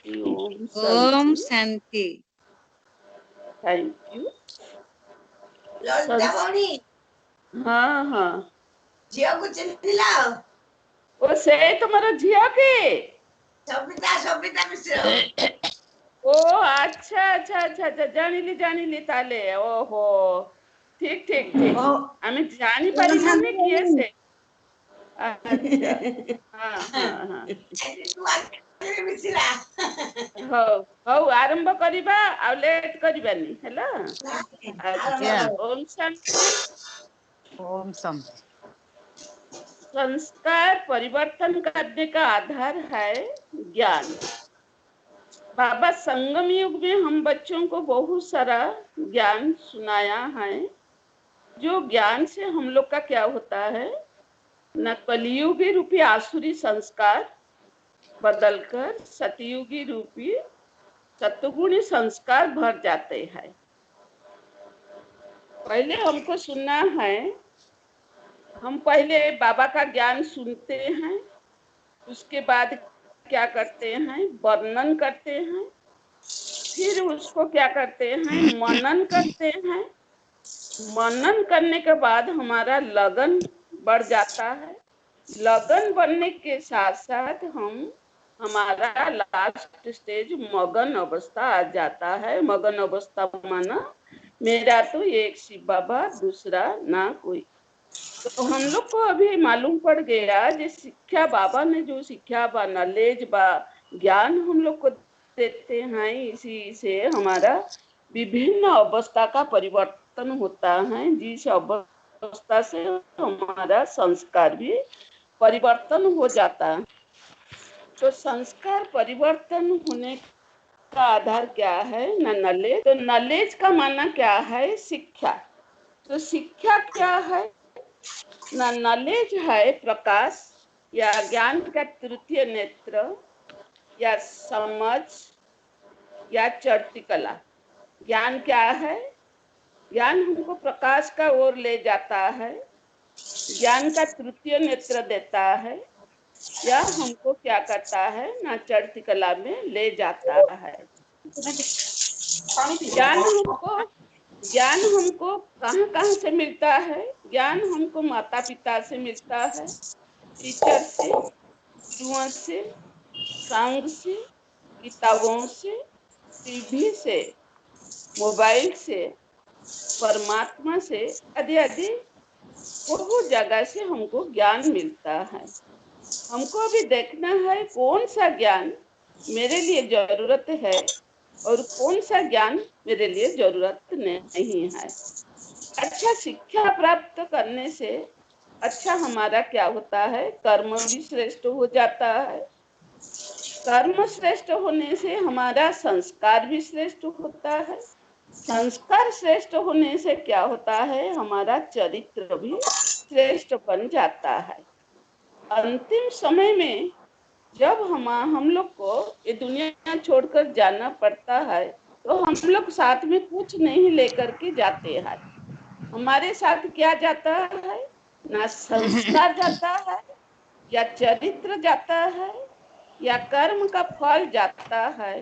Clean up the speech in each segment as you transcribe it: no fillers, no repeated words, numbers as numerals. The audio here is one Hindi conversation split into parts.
Om Om Shanti. Shanti. Thank you. हाँ हाँ झील को चिन्हिला ओ से तुम्हारा झिया के सबिता मिश्र ओ अच्छा अच्छा अच्छा अच्छा जानिली ताले ओहो ठीक ठीक ठीक आमी जानी पारिलुनी किए से अच्छा हाँ हाँ हाँ मिश्रा हौ हौ आरंभ करिबा आ लेट करिबानी हैला। अच्छा आज्ञा। ओम शांति। ओम शांति। संस्कार परिवर्तन करने का आधार है ज्ञान। बाबा संगम युग में हम बच्चों को बहुत सारा ज्ञान सुनाया है। जो ज्ञान से हम लोग का क्या होता है न कलियुगी रूपी आसुरी संस्कार बदलकर सतयुगी रूपी सतगुणी संस्कार भर जाते हैं। पहले हमको सुनना है, हम पहले बाबा का ज्ञान सुनते हैं, उसके बाद क्या करते हैं वर्णन करते हैं, फिर उसको क्या करते हैं मनन करते हैं। मनन करने के बाद हमारा लगन बढ़ जाता है। लगन बढ़ने के साथ साथ हमारा लास्ट स्टेज मगन अवस्था आ जाता है। मगन अवस्था माना मेरा तो एक शिव बाबा दूसरा ना कोई। तो हम लोग को अभी मालूम पड़ गया जो शिक्षा बाबा ने जो शिक्षा बा नॉलेज बा ज्ञान हम लोग को देते हैं, इसी से हमारा विभिन्न अवस्था का परिवर्तन होता है। जिस अवस्था से हमारा संस्कार भी परिवर्तन हो जाता है। तो संस्कार परिवर्तन होने का आधार क्या है न नॉलेज। तो नॉलेज का माना क्या है शिक्षा। तो शिक्षा क्या है न नॉलेज है प्रकाश या ज्ञान का तृतीय नेत्र या समझ या चढ़ती कला। ज्ञान क्या है? ज्ञान हमको प्रकाश का ओर ले जाता है, ज्ञान का तृतीय नेत्र देता है या हमको क्या करता है ना चढ़ती कला में ले जाता है। ज्ञान हमको कहाँ कहाँ से मिलता है? ज्ञान हमको माता पिता से मिलता है, टीचर से, गुरुओं से, संघ से, किताबों से, टीवी से, मोबाइल से, परमात्मा से, आदि आदि बहुत जगह से हमको ज्ञान मिलता है। हमको भी देखना है कौन सा ज्ञान मेरे लिए जरूरत है और कौन सा ज्ञान मेरे लिए जरूरत नहीं है। अच्छा शिक्षा प्राप्त करने से अच्छा हमारा क्या होता है कर्म भी श्रेष्ठ हो जाता है। कर्म श्रेष्ठ होने से हमारा संस्कार भी श्रेष्ठ होता है। संस्कार श्रेष्ठ होने से क्या होता है हमारा चरित्र भी श्रेष्ठ बन जाता है। अंतिम समय में जब हम लोग को ये दुनिया छोड़कर जाना पड़ता है तो हम लोग साथ में कुछ नहीं लेकर के जाते हैं। हमारे साथ क्या जाता है ना संस्कार जाता है या चरित्र जाता है या कर्म का फल जाता है।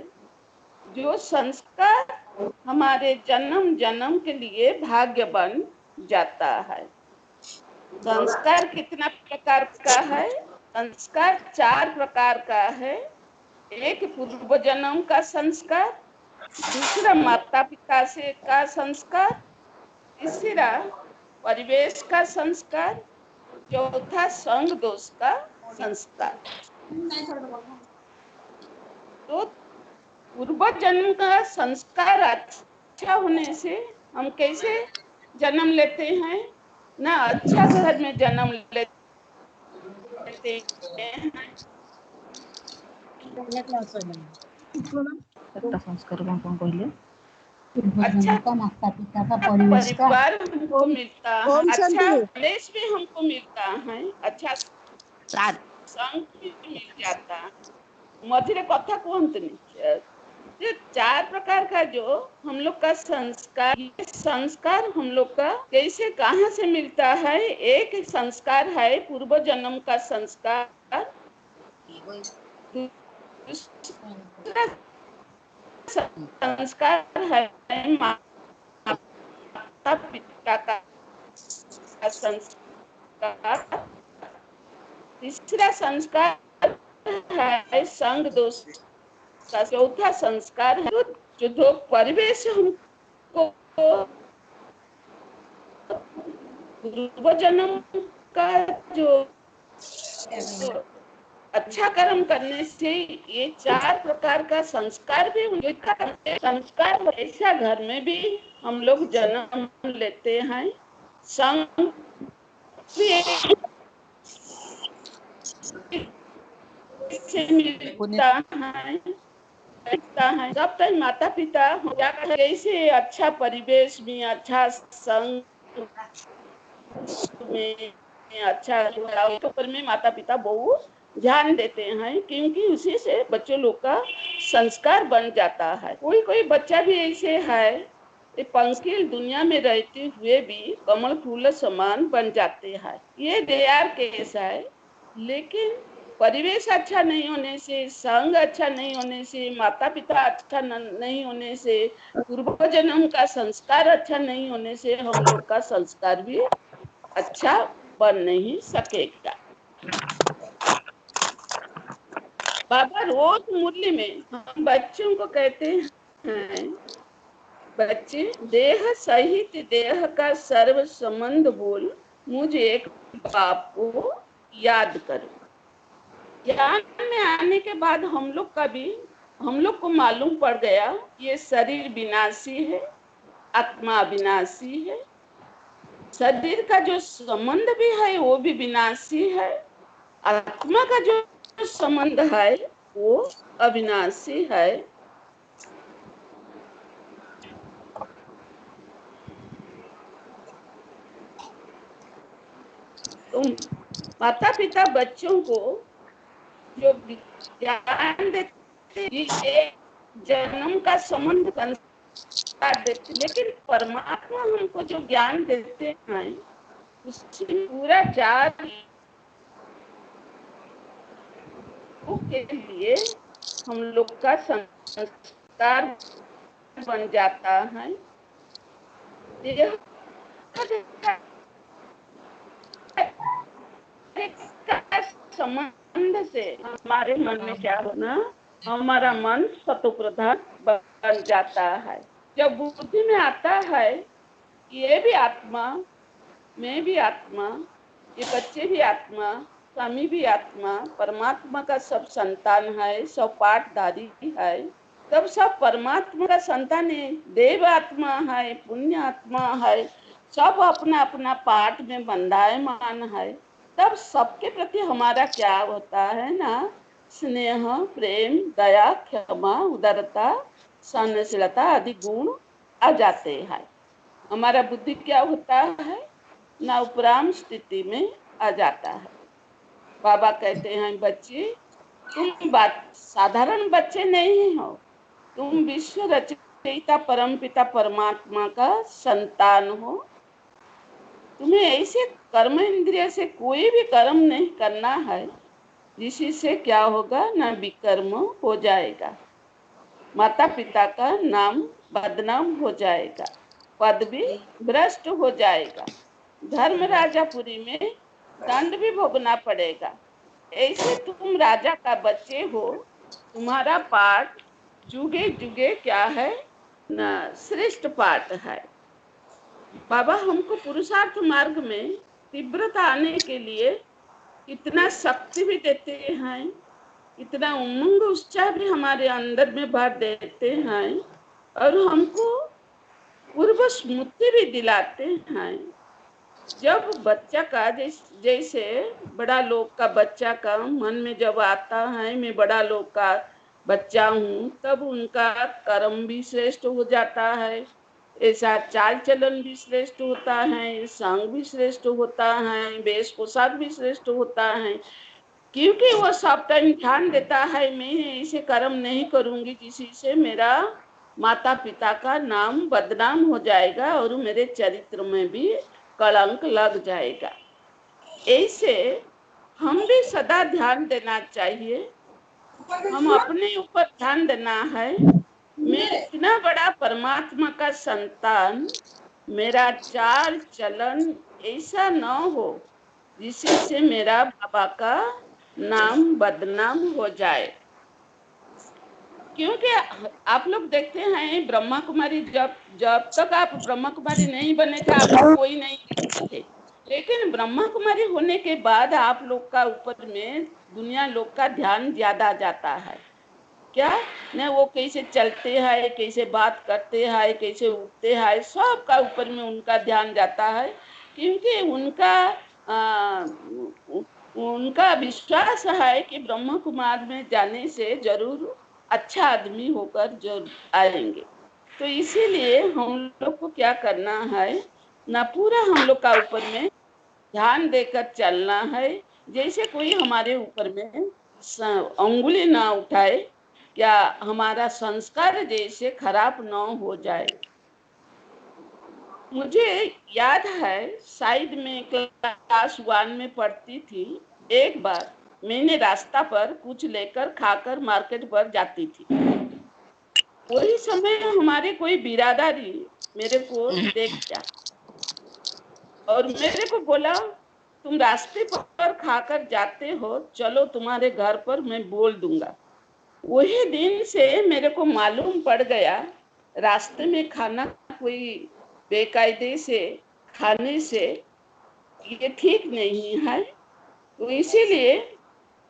जो संस्कार हमारे जन्म जन्म के लिए भाग्य बन जाता है। संस्कार कितना प्रकार का है? संस्कार 4 प्रकार का है। एक पूर्व जन्म का संस्कार, दूसरा माता पिता से का संस्कार, तीसरा परिवेश का संस्कार, चौथा संग दोष का संस्कार। तो पूर्व जन्म का संस्कार अच्छा होने से हम कैसे जन्म लेते हैं ना अच्छा घर में जन्म लेते हैं। संस्कार कौन कहले? अच्छा माता पिता का परिवेश का परिवार हमको मिलता है, अच्छा कॉलेज भी हमको मिलता है, अच्छा संग भी मिल जाता है। मझे कथा कहतनी। ये 4 प्रकार का जो हम लोग का संस्कार, ये संस्कार हम लोग का कैसे कहाँ से मिलता है? एक संस्कार है पूर्व जन्म का संस्कार, दूसरा संस्कार है माता पिता का संस्कार। तीसरा संस्कार है संग दोस्त का। चौथा संस्कार है जो परिवेश हमको पूर्व जन्म का जो अच्छा कर्म करने से ये 4 प्रकार का संस्कार भी संस्कार ऐसा घर में भी हम लोग जन्म लेते हैं। संग से मिलता है जब तक माता पिता कैसे अच्छा परिवेश में, अच्छा संग में, अच्छा ऊपर में माता पिता बहुत ध्यान देते हैं, क्योंकि उसी से बच्चों लोग का संस्कार बन जाता है। कोई कोई बच्चा भी ऐसे है पंकिल दुनिया में रहते हुए भी कमल फूल समान बन जाते हैं। ये रेयर केस है, लेकिन परिवेश अच्छा नहीं होने से, संग अच्छा नहीं होने से, माता पिता अच्छा नहीं होने से, पूर्व जन्म का संस्कार अच्छा नहीं होने से हम लोग का संस्कार भी अच्छा बन नहीं सकेगा। बाबा रोज मुरली में हम बच्चों को कहते हैं, बच्चे देह सहित देह का सर्व संबंध बोल, मुझे एक बाप को याद करो। ज्ञान में आने के बाद हम लोग को मालूम पड़ गया ये शरीर विनाशी है, आत्मा विनाशी है, शरीर का जो संबंध भी है वो भी विनाशी है, आत्मा का जो संबंध है वो अविनाशी है। तो माता पिता बच्चों को जो ज्ञान देते, ये जन्म का संबंध देते, लेकिन परमात्मा हमको जो ज्ञान देते हैं उसमें पूरा 4 के लिए हम लोग का संस्कार बन जाता है। संबंध से हमारे मन में क्या होना, हमारा मन सतोप्रधान बन जाता है। जब बुद्धि में आता है ये भी आत्मा, मैं भी आत्मा, ये बच्चे भी आत्मा, स्वामी भी आत्मा, परमात्मा का सब संतान है, सब पाठधारी है, तब सब परमात्मा का संतान है, देव आत्मा है, पुण्य आत्मा है, सब अपना अपना पाठ में बंधायमान है। तब सबके प्रति हमारा क्या होता है ना, स्नेह, प्रेम, दया, क्षमा, उदारता, सहनशीलता आदि गुण आ जाते हैं। हमारा बुद्धि क्या होता है ना, उपराम स्थिति में आ जाता है। बाबा कहते हैं बच्चे तुम साधारण बच्चे नहीं हो, तुम विश्व रचयिता परमपिता परमात्मा का संतान हो। तुम्हें ऐसे कर्म इंद्रिय से कोई भी कर्म नहीं करना है जिसी से क्या होगा ना, विकर्म हो जाएगा, माता पिता का नाम बदनाम हो जाएगा, पद भी भ्रष्ट हो जाएगा, धर्म राजापुरी में दंड भी भोगना पड़ेगा। ऐसे तुम राजा का बच्चे हो, तुम्हारा पाठ जुगे जुगे क्या है ना, श्रेष्ठ पाठ है। बाबा हमको पुरुषार्थ मार्ग में तीव्रता आने के लिए इतना शक्ति भी देते हैं, इतना उमंग उत्साह भी हमारे अंदर में भर देते हैं, और हमको पूर्व स्मृति भी दिलाते हैं। जब बच्चा का जैसे बड़ा लोग का बच्चा का मन में जब आता है मैं बड़ा लोग का बच्चा हूँ, तब उनका कर्म भी श्रेष्ठ हो जाता है, ऐसा चाल चलन भी श्रेष्ठ होता है, संग भी श्रेष्ठ होता है, वेश पोशाक भी श्रेष्ठ होता है, क्योंकि वो सब टाइम ध्यान देता है मैं ऐसे कर्म नहीं करूंगी जिसी से मेरा माता पिता का नाम बदनाम हो जाएगा और मेरे चरित्र में भी कलंक लग जाएगा। ऐसे हम भी सदा ध्यान देना चाहिए हम अपने ऊपर ध्यान देना है। मैं इतना बड़ा परमात्मा का संतान, मेरा चाल चलन ऐसा न हो जिससे मेरा बाबा का नाम बदनाम हो जाए। क्योंकि आप लोग देखते हैं ब्रह्मा कुमारी, जब जब तक आप ब्रह्मा कुमारी नहीं बने थे आप लोग कोई नहीं थे, लेकिन ब्रह्मा कुमारी होने के बाद आप लोग का ऊपर में दुनिया लोग का ध्यान ज्यादा जाता है। क्या न वो कैसे चलते हैं, कैसे बात करते हैं, कैसे उठते हैं, सब का ऊपर में उनका ध्यान जाता है। क्योंकि उनका विश्वास है कि ब्रह्म कुमार में जाने से जरूर अच्छा आदमी होकर जरूर आएंगे। तो इसीलिए हम लोग को क्या करना है ना, पूरा हम लोग का ऊपर में ध्यान देकर चलना है। जैसे कोई हमारे ऊपर में अंगुली ना उठाए, क्या हमारा संस्कार जैसे खराब ना हो जाए। मुझे याद है शायद मैं क्लास 1 में पढ़ती थी। एक बार मैंने रास्ता पर कुछ लेकर खाकर मार्केट पर जाती थी। वही समय हमारे कोई बिरादरी मेरे को देख गया और मेरे को बोला, तुम रास्ते पर खाकर जाते हो, चलो तुम्हारे घर पर मैं बोल दूंगा। वही दिन से मेरे को मालूम पड़ गया रास्ते में खाना कोई बेकायदे से खाने से ये ठीक नहीं है। तो इसीलिए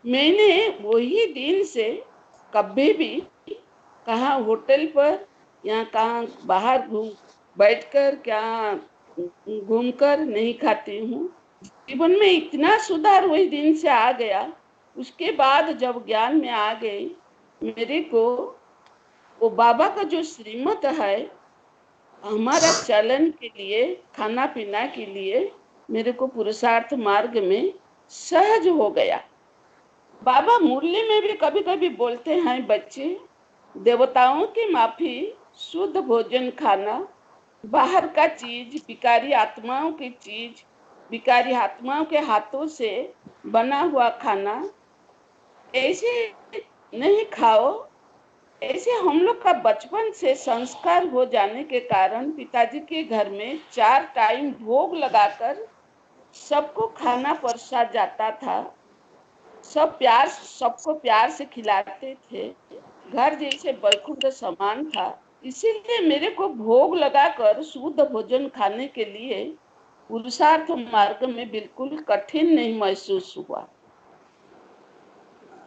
मैंने वही दिन से कभी भी कहाँ होटल पर या कहाँ बाहर बैठकर क्या घूमकर नहीं खाती हूँ। जीवन में इतना सुधार वही दिन से आ गया। उसके बाद जब ज्ञान में आ गई, मेरे को वो बाबा का जो श्रीमत है हमारा चलन के लिए, खाना पीना के लिए, मेरे को पुरुषार्थ मार्ग में सहज हो गया। बाबा मुरली में भी कभी कभी बोलते हैं, बच्चे देवताओं की माफी, शुद्ध भोजन खाना, बाहर का चीज, भिखारी आत्माओं की चीज, भिखारी आत्माओं के हाथों से बना हुआ खाना ऐसे नहीं खाओ। ऐसे हम लोग का बचपन से संस्कार हो जाने के कारण पिताजी के घर में 4 टाइम भोग लगाकर सबको खाना परोसा जाता था। सबको प्यार से खिलाते थे। घर जैसे बैकुंठ समान था। इसीलिए मेरे को भोग लगाकर शुद्ध भोजन खाने के लिए पुरुषार्थ मार्ग में बिल्कुल कठिन नहीं महसूस हुआ।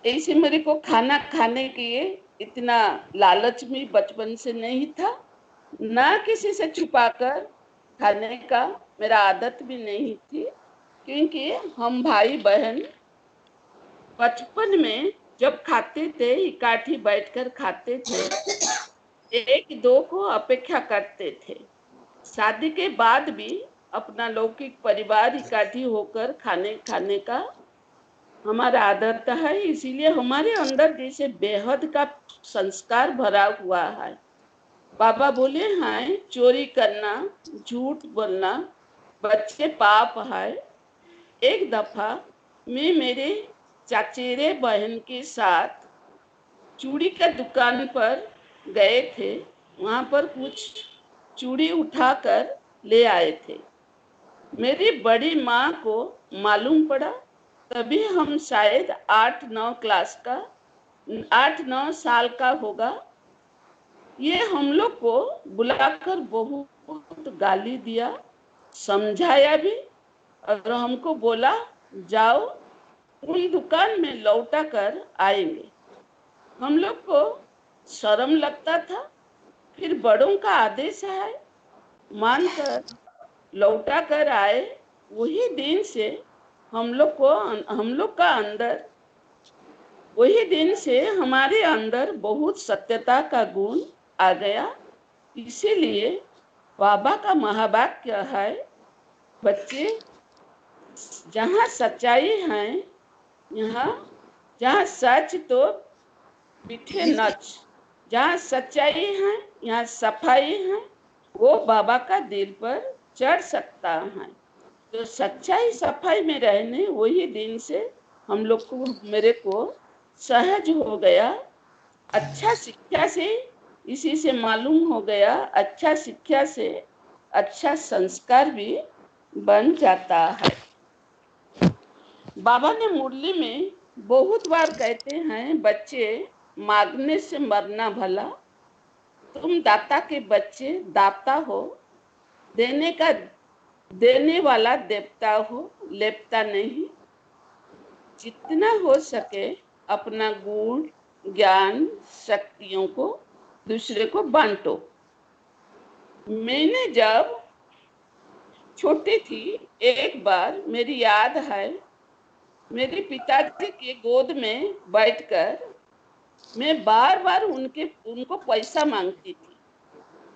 ऐसे मेरे को खाना खाने के इतना लालच भी बचपन से नहीं था, ना किसी से छुपाकर खाने का मेरा आदत भी नहीं थी। क्योंकि हम भाई बहन बचपन में जब खाते थे इकट्ठी बैठकर खाते थे, एक दो को अपेक्षा करते थे। शादी के बाद भी अपना लौकिक परिवार इकट्ठी होकर खाने का हमारा आदत है। इसीलिए हमारे अंदर जैसे बेहद का संस्कार भरा हुआ है। बाबा बोले हैं चोरी करना, झूठ बोलना बच्चे पाप है। एक दफा मैं मेरे चचेरे बहन के साथ चूड़ी का दुकान पर गए थे। वहां पर कुछ चूड़ी उठाकर ले आए थे। मेरी बड़ी माँ को मालूम पड़ा। तभी हम शायद 8-9 साल का होगा। ये हम लोग को बुलाकर बहुत गाली दिया, समझाया भी, और हमको बोला जाओ उन दुकान में लौटा कर आएंगे। हम लोग को शर्म लगता था। फिर बड़ों का आदेश है मानकर लौटा कर आए। वही दिन से हम लोग का अंदर, वही दिन से हमारे अंदर बहुत सत्यता का गुण आ गया। इसीलिए बाबा का महावाक्य है, बच्चे जहाँ सच्चाई है, यहाँ जहाँ सच तो मीठे नच, जहाँ सच्चाई है यहाँ सफाई है, वो बाबा का दिल पर चढ़ सकता है। तो सच्चाई सफाई में रहने वही दिन से हम लोग को, मेरे को सहज हो गया। अच्छा शिक्षा से इसी से मालूम हो गया, अच्छा शिक्षा से अच्छा संस्कार भी बन जाता है। बाबा ने मुरली में बहुत बार कहते हैं, बच्चे मांगने से मरना भला, तुम दाता के बच्चे दाता हो, देने वाला देवता हो, लेपता नहीं। जितना हो सके अपना गुण ज्ञान शक्तियों को दूसरे को बांटो। मैंने जब छोटी थी, एक बार मेरी याद है, मेरे पिताजी के गोद में बैठकर मैं बार बार उनको पैसा मांगती थी।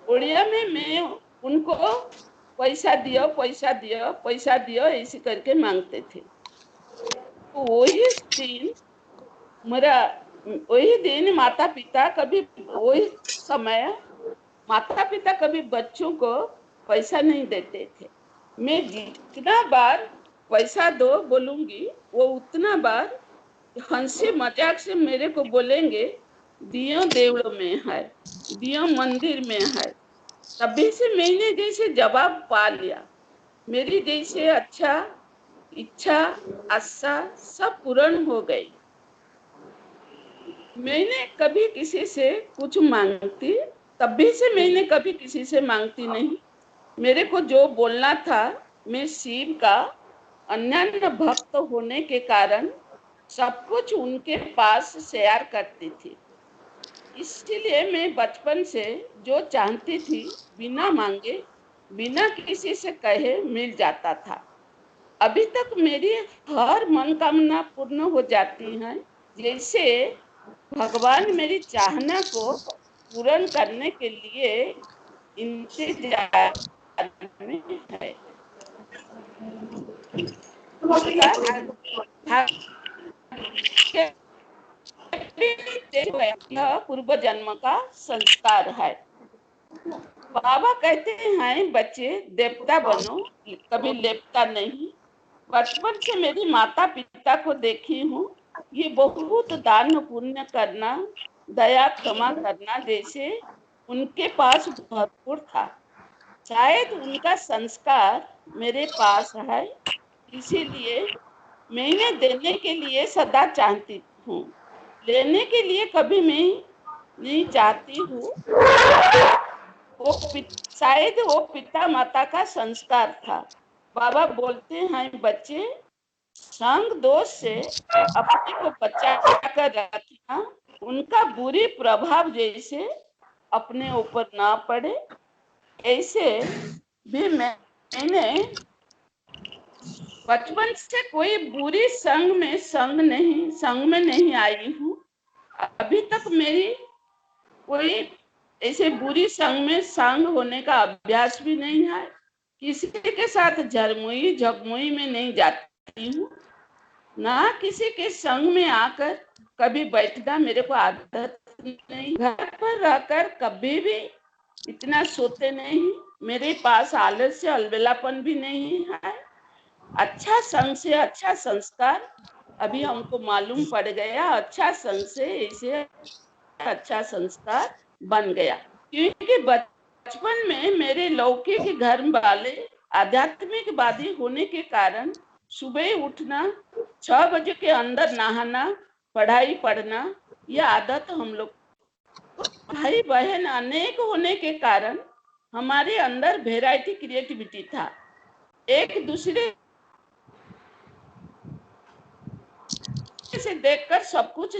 उड़िया में मैं उनको पैसा दियो पैसा दियो पैसा दियो ऐसे करके मांगते थे। तो वही दिन माता पिता कभी बच्चों को पैसा नहीं देते थे। मैं जितना बार पैसा दो बोलूंगी, वो उतना बार हंसी मजाक से मेरे को बोलेंगे, दियो देवड़ों में है, दियो मंदिर में है। तभी से मैंने जैसे जवाब पा लिया, मेरी जैसे अच्छा इच्छा आशा सब पूर्ण हो गई। मैंने कभी किसी से कुछ मांगती, तभी से मैंने कभी किसी से मांगती नहीं। मेरे को जो बोलना था, मैं शिव का अनन्य भक्त होने के कारण सब कुछ उनके पास शेयर करती थी। इसलिए मैं बचपन से जो चाहती थी बिना मांगे बिना किसी से कहे मिल जाता था। अभी तक मेरी हर मनोकामना पूर्ण हो जाती है, जैसे भगवान मेरी चाहना को पूर्ण करने के लिए इंतजार में है। यह पूर्व जन्म का संस्कार है। बाबा कहते हैं, बच्चे देवता बनो, कभी लेपता नहीं। बचपन से मेरी माता पिता को देखी हूँ, ये बहुत दान पुण्य करना, दया क्षमा करना जैसे उनके पास भरपूर था। शायद उनका संस्कार मेरे पास है, इसीलिए मैंने देने के लिए सदा चाहती हूँ, लेने के लिए कभी मैं नहीं चाहती हूँ। शायद वो पिता माता का संस्कार था। बाबा बोलते हैं, बच्चे संग दोष से अपने को बचा कर रखना, उनका बुरी प्रभाव जैसे अपने ऊपर ना पड़े। ऐसे भी मैंने बचपन से कोई बुरी संग में नहीं आई हूँ। अभी तक मेरी कोई ऐसे बुरी संग होने का अभ्यास भी नहीं है। किसी के साथ झगमुई में नहीं जाती हूँ, ना किसी के संग में आकर कभी बैठना मेरे को आदत नहीं। घर पर रहकर कभी भी इतना सोते नहीं, मेरे पास आलस्य अलबेलापन भी नहीं है। अच्छा संग से अच्छा संस्कार अभी हमको मालूम पड़ गया, अच्छा संग से इसे अच्छा संस्कार बन गया। क्योंकि बचपन में मेरे लौकिक घर वाले आध्यात्मिकवादी होने के कारण सुबह उठना, 6 बजे के अंदर नहाना, पढ़ाई पढ़ना, यह आदत हम लोग, भाई बहन अनेक होने के कारण हमारे अंदर वेराइटी क्रिएटिविटी था। एक दूसरे से देखकर सब कुछ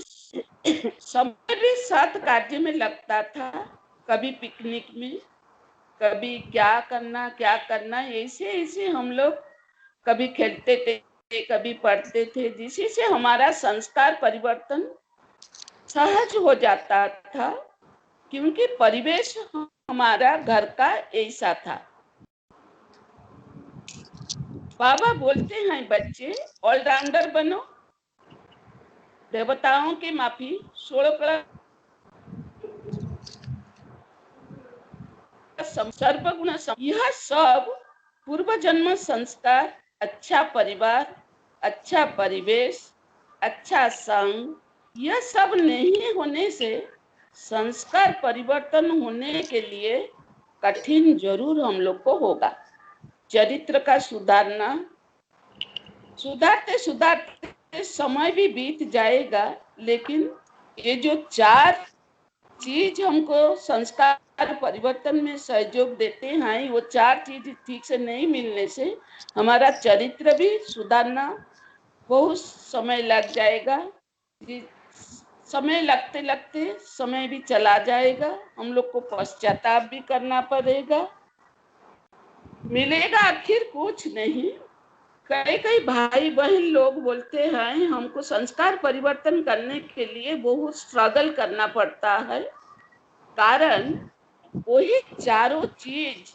समय भी साथ कार्य में लगता था। कभी पिकनिक में, कभी क्या करना ऐसे ऐसे हम लोग कभी खेलते थे, कभी पढ़ते थे, जिसी से हमारा संस्कार परिवर्तन सहज हो जाता था, क्योंकि परिवेश हमारा घर का ऐसा था। बाबा बोलते हैं, बच्चे ऑलराउंडर बनो, देवताओं के माफी, 16 सर्वगुण, यह सब पूर्व जन्म संस्कार, अच्छा परिवार, अच्छा परिवेश, अच्छा संग, यह सब नहीं होने से संस्कार परिवर्तन होने के लिए कठिन जरूर हम लोग को होगा। चरित्र का सुधारना, सुधारते सुधारते समय भी बीत जाएगा, लेकिन ये जो 4 चीज हमको संस्कार परिवर्तन में सहयोग देते हैं, वो 4 चीज ठीक से नहीं मिलने से हमारा चरित्र भी सुधारना बहुत समय लग जाएगा। समय लगते लगते समय भी चला जाएगा, हम लोग को पश्चाताप भी करना पड़ेगा, मिलेगा आखिर कुछ नहीं। कई कई भाई बहन लोग बोलते हैं हमको संस्कार परिवर्तन करने के लिए बहुत स्ट्रगल करना पड़ता है, कारण वही चारों चीज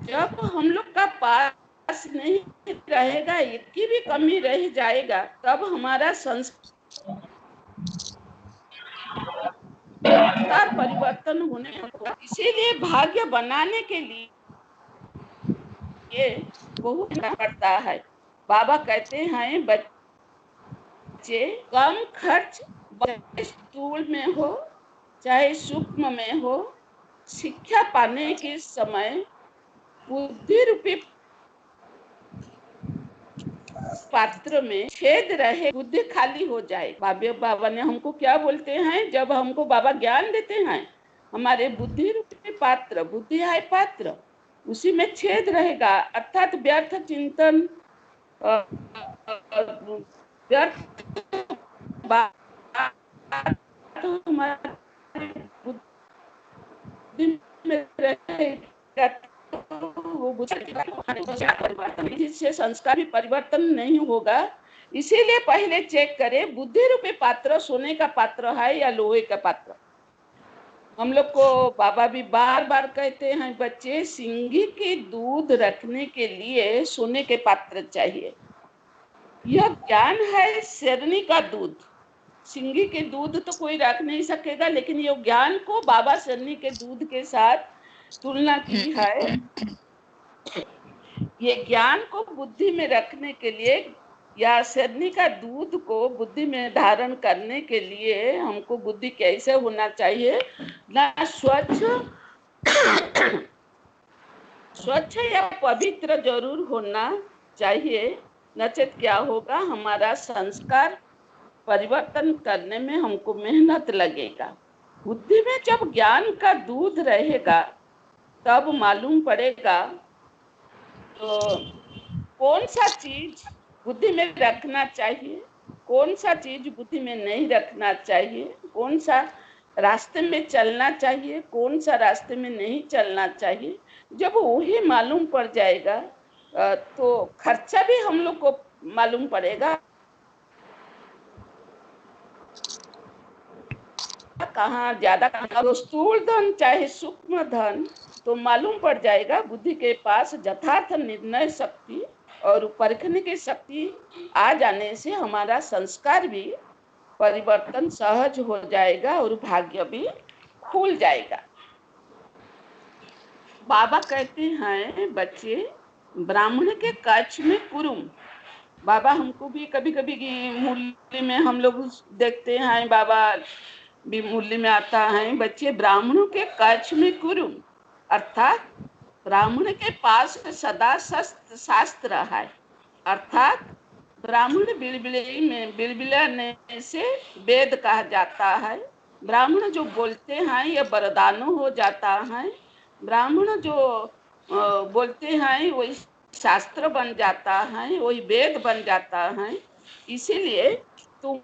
जब हम लोग का पास नहीं रहेगा, एक की भी कमी रह जाएगा, तब हमारा संस्कार परिवर्तन होने होगा। इसीलिए भाग्य बनाने के लिए बहुत पड़ता है। बाबा कहते हैं बच्चे कम खर्च स्थूल में हो चाहे सूक्ष्म में हो, शिक्षा पाने के समय बुद्धि रूपी पात्र में छेद रहे, बुद्धि खाली हो जाए। बाबा ने हमको क्या बोलते हैं, जब हमको बाबा ज्ञान देते हैं, हमारे बुद्धि रूपी पात्र, बुद्धि है पात्र, उसी में छेद रहेगा, अर्थात व्यर्थ चिंतन, व्यर्थ बात हमारी बुद्धि में रहेगा, जिससे संस्कार भी परिवर्तन नहीं होगा। इसीलिए पहले चेक करें बुद्धि रूपी पात्र सोने का पात्र है या लोहे का पात्र। हम लोग को बाबा भी बार बार कहते हैं बच्चे सिंगी के दूध रखने के लिए सोने के पात्र चाहिए। यह ज्ञान है शेरनी का दूध, सिंगी के दूध तो कोई रख नहीं सकेगा, लेकिन ये ज्ञान को बाबा शेरनी के दूध के साथ तुलना की है। ये ज्ञान को बुद्धि में रखने के लिए या शेरनी का दूध को बुद्धि में धारण करने के लिए हमको बुद्धि कैसे होना चाहिए, ना स्वच्छ या पवित्र जरूर होना चाहिए, नचेत क्या होगा, हमारा संस्कार परिवर्तन करने में हमको मेहनत लगेगा। बुद्धि में जब ज्ञान का दूध रहेगा तब मालूम पड़ेगा तो कौन सा चीज बुद्धि में रखना चाहिए, कौन सा चीज बुद्धि में नहीं रखना चाहिए, कौन सा रास्ते में चलना चाहिए, कौन सा रास्ते में नहीं चलना चाहिए। जब वही मालूम पड़ जाएगा तो खर्चा भी हम लोग को मालूम पड़ेगा, कहाँ ज्यादा, कहाँ स्थूल धन चाहे सूक्ष्म धन, तो मालूम पड़ जाएगा। बुद्धि के पास यथार्थ निर्णय शक्ति और परखने की शक्ति आ जाने से हमारा संस्कार भी परिवर्तन सहज हो जाएगा और भाग्य भी खुल जाएगा। बाबा कहते हैं बच्चे ब्राह्मण के कक्ष में कुरुम। बाबा हमको भी कभी कभी मुरली में हम लोग देखते हैं, बाबा भी मुरली में आता है, बच्चे ब्राह्मणों के कक्ष में कुरुम, अर्थात ब्राह्मण के पास सदा शास्त्र है, अर्थात ब्राह्मण बिलबिलाने से वेद कहा जाता है। ब्राह्मण जो बोलते हैं यह वरदानो हो जाता है, ब्राह्मण जो बोलते हैं वही शास्त्र बन जाता है, वही वेद बन जाता है। इसीलिए तुम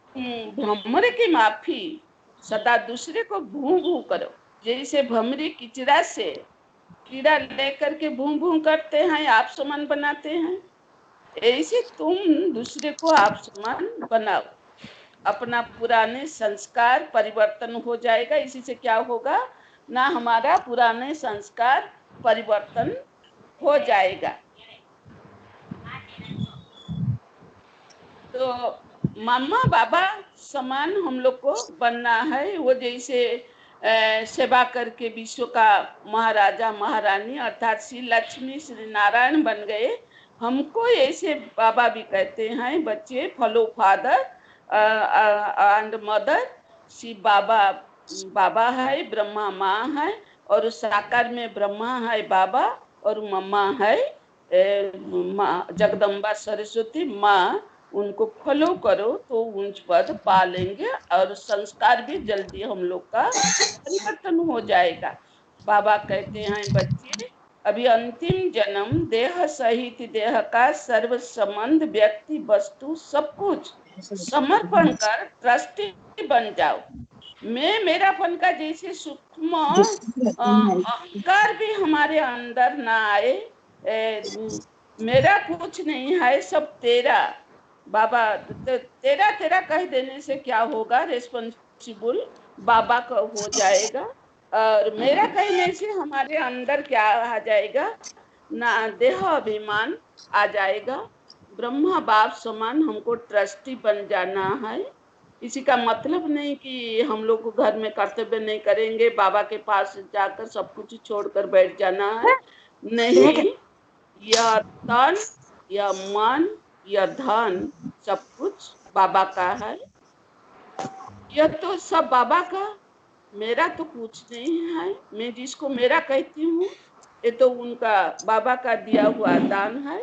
भ्रमर की माफी सदा दूसरे को भूं भूं करो। जैसे भमरी किचड़ा से कीड़ा लेकर के भूं भूं करते हैं, आप समान बनाते हैं, ऐसे तुम दूसरे को आप समान बनाओ, अपना पुराने संस्कार परिवर्तन हो जाएगा। इसी से क्या होगा ना, हमारा पुराने संस्कार परिवर्तन हो जाएगा। तो मामा बाबा समान हम लोग को बनना है। वो जैसे सेवा करके विश्व का महाराजा महारानी अर्थात श्री लक्ष्मी श्री नारायण बन गए, हमको ऐसे बाबा भी कहते हैं बच्चे follow father, and mother, she बाबा है, ब्रह्मा माँ है, और साकार में ब्रह्मा है बाबा और मम्मा है जगदम्बा सरस्वती माँ। उनको फॉलो करो तो उच्च पद पा लेंगे और संस्कार भी जल्दी हम लोग का परिवर्तन हो जाएगा। बाबा कहते हैं बच्चे, अभी अंतिम जन्म देह सहित देह का सर्व संबंध व्यक्ति वस्तु सब कुछ समर्पण कर ट्रस्टी बन जाओ। मैं मेरापन का जैसे सूक्ष्म अहंकार भी हमारे अंदर ना आए। मेरा कुछ नहीं है, सब तेरा। बाबा तेरा तेरा कह देने से क्या होगा, रेस्पॉन्सिबल बाबा का हो जाएगा। और मेरा कहने से हमारे अंदर क्या आ जाएगा, ना देह अभिमान आ जाएगा। ब्रह्मा बाप समान हमको ट्रस्टी बन जाना है। इसी का मतलब नहीं कि हम लोग को घर में कर्तव्य नहीं करेंगे, बाबा के पास जाकर सब कुछ छोड़कर बैठ जाना है। नहीं, यह तन, यह मन, यह धन सब कुछ बाबा का है। यह तो सब बाबा का, मेरा तो कुछ नहीं है। मैं जिसको मेरा कहती हूँ ये तो उनका बाबा का दिया हुआ दान है।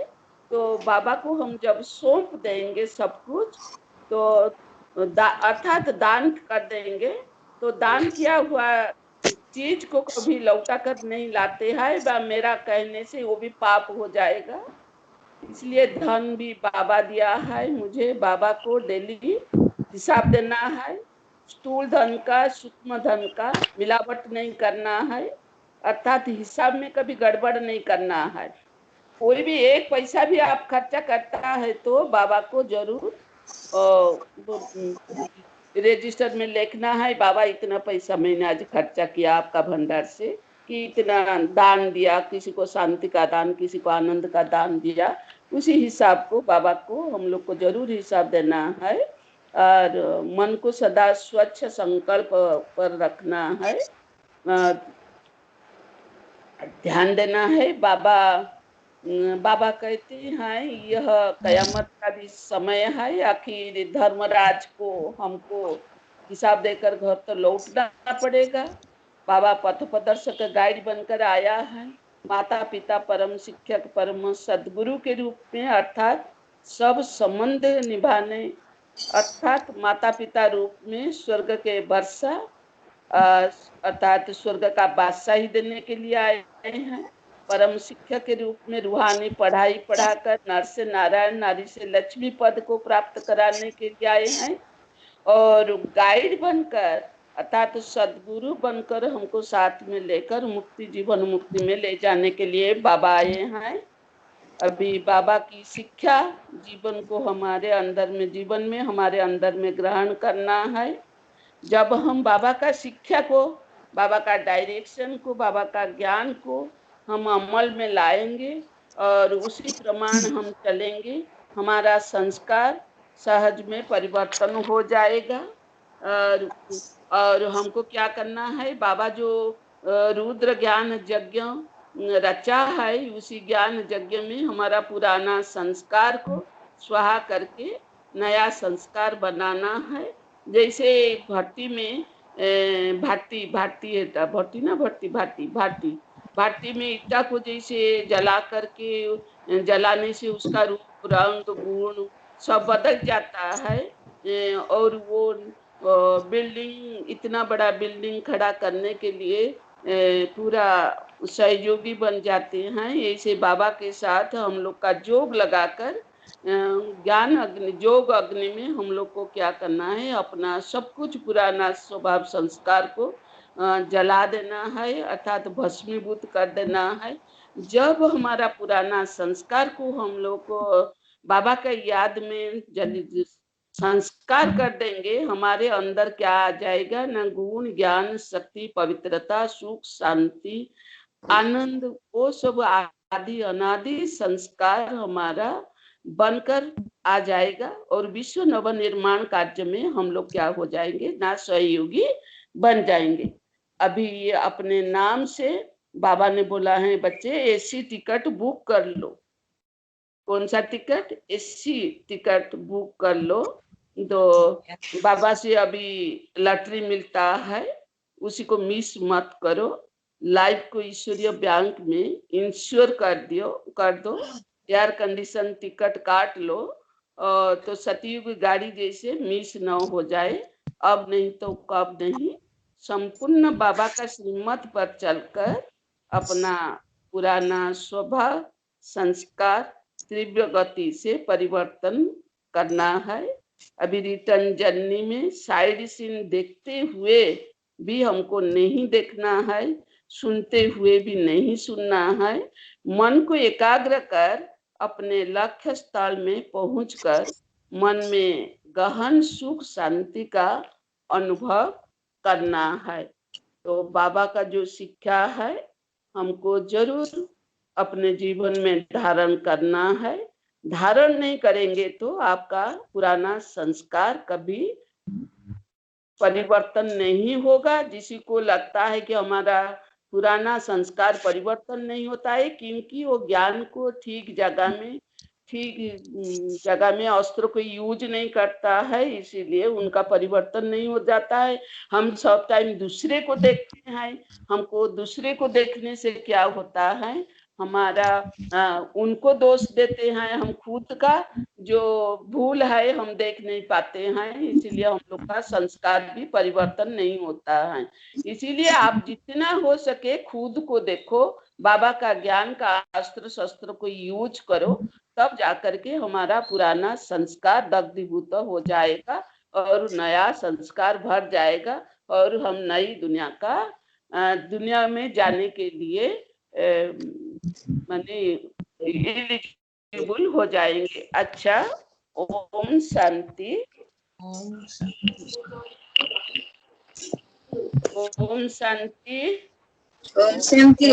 तो बाबा को हम जब सौंप देंगे सब कुछ, तो अर्थात दान कर देंगे, तो दान किया हुआ चीज को कभी लौटा कर नहीं लाते हैं। मेरा कहने से वो भी पाप हो जाएगा। इसलिए धन भी बाबा दिया है मुझे, बाबा को डेली हिसाब देना है। स्थूल धन का सूक्ष्म धन का मिलावट नहीं करना है, अर्थात हिसाब में कभी गड़बड़ नहीं करना है। कोई भी एक पैसा भी आप खर्चा करता है तो बाबा को जरूर रजिस्टर में लिखना है, बाबा इतना पैसा मैंने आज खर्चा किया आपका भंडार से, कि इतना दान दिया, किसी को शांति का दान, किसी को आनंद का दान दिया। उसी हिसाब को बाबा को हम लोग को जरूर हिसाब देना है। और मन को सदा स्वच्छ संकल्प पर रखना है, ध्यान देना है। बाबा कहते हैं यह कयामत का भी समय है, आखिर धर्मराज को हमको हिसाब देकर घर तो लौटना पड़ेगा। बाबा पथ प्रदर्शक गाइड बनकर आया है, माता पिता परम शिक्षक परम सदगुरु के रूप में, अर्थात सब संबंध निभाने, अर्थात माता पिता रूप में स्वर्ग के वर्षा, अर्थात स्वर्ग का बादशाही देने के लिए आए हैं। परम शिक्षक के रूप में रूहानी पढ़ाई पढ़ाकर नर से नारायण, नारी से लक्ष्मी पद को प्राप्त कराने के लिए आए हैं। और गाइड बनकर, अर्थात सदगुरु बनकर हमको साथ में लेकर मुक्ति, जीवन मुक्ति में ले जाने के लिए बाबा आए हैं। अभी बाबा की शिक्षा जीवन को हमारे अंदर में, जीवन में हमारे अंदर में ग्रहण करना है। जब हम बाबा का शिक्षा को, बाबा का डायरेक्शन को, बाबा का ज्ञान को हम अमल में लाएंगे और उसी प्रमाण हम चलेंगे, हमारा संस्कार सहज में परिवर्तन हो जाएगा। और हमको क्या करना है, बाबा जो रुद्र ज्ञान यज्ञ रचा है, उसी ज्ञान यज्ञ में हमारा पुराना संस्कार को स्वाहा करके नया संस्कार बनाना है। जैसे भट्टी में भाटी में ईटा को जैसे जला करके, जलाने से उसका रूप रंग गुण सब बदल जाता है। और वो बिल्डिंग, इतना बड़ा बिल्डिंग खड़ा करने के लिए पूरा सहयोगी बन जाते हैं। ऐसे बाबा के साथ हम लोग का जोग लगाकर ज्ञान अग्नि, जोग अग्नि में हम लोग को क्या करना है, अपना सब कुछ पुराना स्वभाव संस्कार को जला देना है, अर्थात भस्मीभूत कर देना है। जब हमारा पुराना संस्कार को हम लोग को बाबा के याद में संस्कार कर देंगे, हमारे अंदर क्या आ जाएगा ना, गुण ज्ञान शक्ति पवित्रता सुख शांति आनंद, वो सब आदि अनादि संस्कार हमारा बनकर आ जाएगा। और विश्व नव निर्माण कार्य में हम लोग क्या हो जाएंगे ना, सहयोगी बन जाएंगे। अभी ये अपने नाम से बाबा ने बोला है बच्चे एसी टिकट बुक कर लो। कौन सा टिकट? एसी टिकट बुक कर लो। तो बाबा से अभी लॉटरी मिलता है, उसी को मिस मत करो। लाइफ को ईश्वरीय बैंक में इंश्योर कर दो। एयर कंडीशन टिकट काट लो, तो सतयुग गाड़ी जैसे मिस न हो जाए। अब नहीं तो कब नहीं। संपूर्ण बाबा का श्रीमत पर चलकर अपना पुराना स्वभाव संस्कार तीव्र गति से परिवर्तन करना है। अभी रिटर्न जर्नी में साइड सीन देखते हुए भी हमको नहीं देखना है, सुनते हुए भी नहीं सुनना है। मन को एकाग्र कर अपने लक्ष्य स्थल में पहुंचकर मन में गहन सुख शांति का अनुभव करना है। तो बाबा का जो शिक्षा है हमको जरूर अपने जीवन में धारण करना है। धारण नहीं करेंगे तो आपका पुराना संस्कार कभी परिवर्तन नहीं होगा। जिसी को लगता है कि हमारा पुराना संस्कार परिवर्तन नहीं होता है, क्योंकि वो ज्ञान को ठीक जगह में अस्त्र को यूज नहीं करता है, इसीलिए उनका परिवर्तन नहीं हो जाता है। हम सब टाइम दूसरे को देखते हैं, हमको दूसरे को देखने से क्या होता है, हमारा उनको दोष देते हैं, हम खुद का जो भूल है हम देख नहीं पाते हैं, इसीलिए हम लोग का संस्कार भी परिवर्तन नहीं होता है। इसीलिए आप जितना हो सके खुद को देखो, बाबा का ज्ञान का अस्त्र शस्त्र को यूज करो, तब जाकर के हमारा पुराना संस्कार दग्धीभूत हो जाएगा और नया संस्कार भर जाएगा और हम नई दुनिया में जाने के लिए माने एलिजिबल हो जाएंगे। अच्छा, ओम शांति। ओम शांति। ओम शांति।